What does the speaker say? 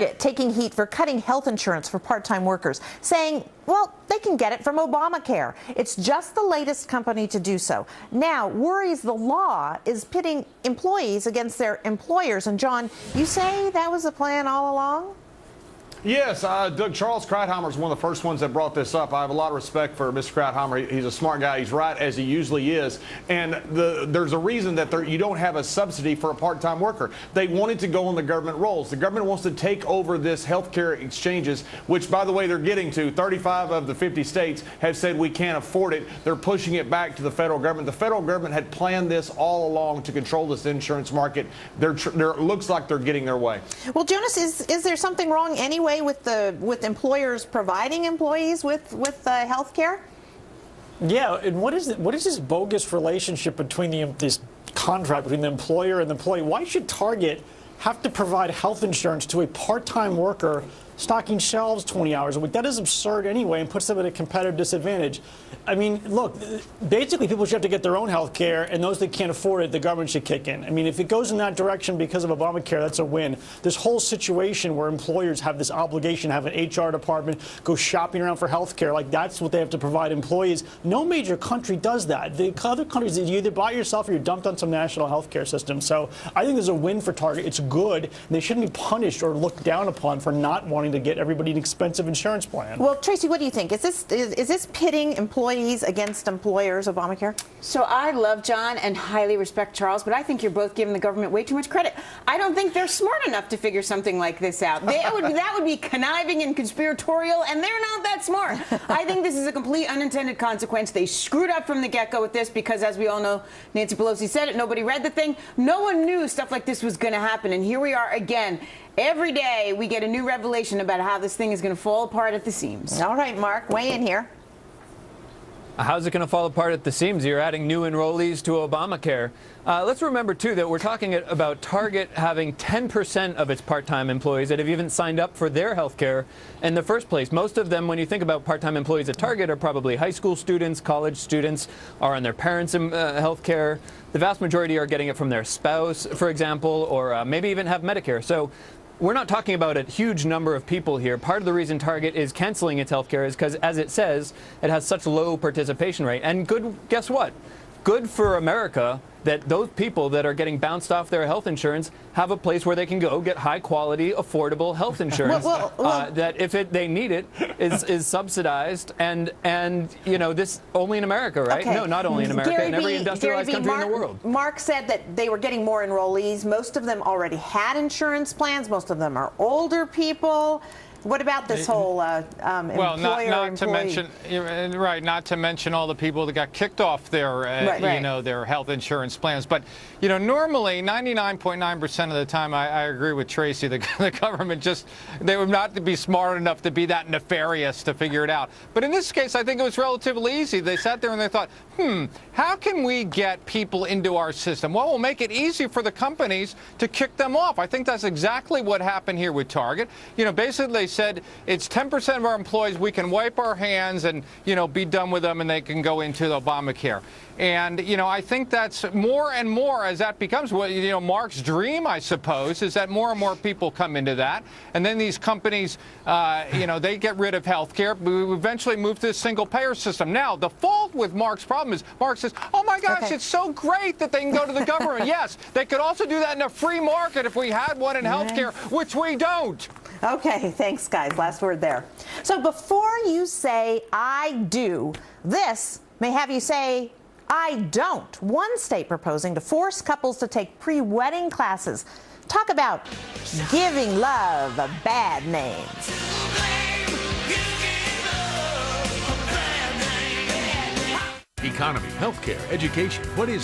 Target taking heat for cutting health insurance for part-time workers, saying, well, they can get it from Obamacare. It's just the latest company to do so. Now, worries the law is pitting employees against their employers. And John, you say that was the plan all along? Yes, Doug, Charles Krauthammer is one of the first ones that brought this up. I have a lot of respect for Mr. Krauthammer. He's a smart guy. He's right, as he usually is. And there's a reason that you don't have a subsidy for a part-time worker. They wanted to go on the government rolls. The government wants to take over this health care exchanges, which, by the way, they're getting to. 35 of the 50 states have said we can't afford it. They're pushing it back to the federal government. The federal government had planned this all along to control this insurance market. It looks like they're getting their way. Well, Jonas, is there something wrong anyway with employers providing employees with health care? Yeah, and what is this bogus relationship between this contract between the employer and the employee? Why should Target have to provide health insurance to a part-time worker stocking shelves 20 hours a week? That is absurd anyway and puts them at a competitive disadvantage. I mean, look, basically people should have to get their own health care, and those that can't afford it, the government should kick in. I mean, if it goes in that direction because of Obamacare, that's a win. This whole situation where employers have this obligation to have an HR department go shopping around for health care, like that's what they have to provide employees. No major country does that. The other countries, you either buy it yourself or you're dumped on some national health care system. So I think there's a win for Target. It's good. And they shouldn't be punished or looked down upon for not wanting to get everybody an expensive insurance plan. Well, Tracy, what do you think? Is this pitting employees against employers, Obamacare? So I love John and highly respect Charles, but I think you're both giving the government way too much credit. I don't think they're smart enough to figure something like this out. That would be conniving and conspiratorial, and they're not that smart. I think this is a complete unintended consequence. They screwed up from the get-go with this because, as we all know, Nancy Pelosi said it, nobody read the thing. No one knew stuff like this was going to happen, and here we are again. Every day we get a new revelation about how this thing is going to fall apart at the seams. All right, Mark, weigh in here. How's it going to fall apart at the seams? You're adding new enrollees to Obamacare. Let's remember, too, that we're talking about Target having 10% of its part-time employees that have even signed up for their health care in the first place. Most of them, when you think about part-time employees at Target, are probably high school students, college students, are on their parents' health care. The vast majority are getting it from their spouse, for example, or maybe even have Medicare. So we're not talking about a huge number of people here. Part of the reason Target is canceling its health care is because, as it says, it has such low participation rate. And guess what? Good for America that those people that are getting bounced off their health insurance have a place where they can go get high-quality, affordable health insurance that, if they need it, is subsidized. And you know, this only in America, right? Okay. No, not only in America, in every industrialized country in the world. Mark said that they were getting more enrollees. Most of them already had insurance plans. Most of them are older people. What about this whole well, not to mention, right? Not to mention all the people that got kicked off their, you know, their health insurance plans. But you know, normally, 99.9% of the time, I agree with Tracy. The government they would not be smart enough to be that nefarious to figure it out. But in this case, I think it was relatively easy. They sat there and they thought, how can we get people into our system? Well, we'll make it easy for the companies to kick them off. I think that's exactly what happened here with Target. You know, basically they said it's 10% of our employees, we can wipe our hands and, you know, be done with them and they can go into the Obamacare. And, you know, I think that's more and more as that becomes, you know, Mark's dream, I suppose, is that more and more people come into that. And then these companies, you know, they get rid of health care. We eventually move to the single-payer system. Now, the fault with Mark's problem is Mark says, oh, my gosh, it's so great that they can go to the government. Yes, they could also do that in a free market if we had one in health care, which we don't. Okay, thanks, guys. Last word there. So before you say, I do, this may have you say, I don't. One state proposing to force couples to take pre-wedding classes. Talk about giving love a bad name. Economy, healthcare, education. What is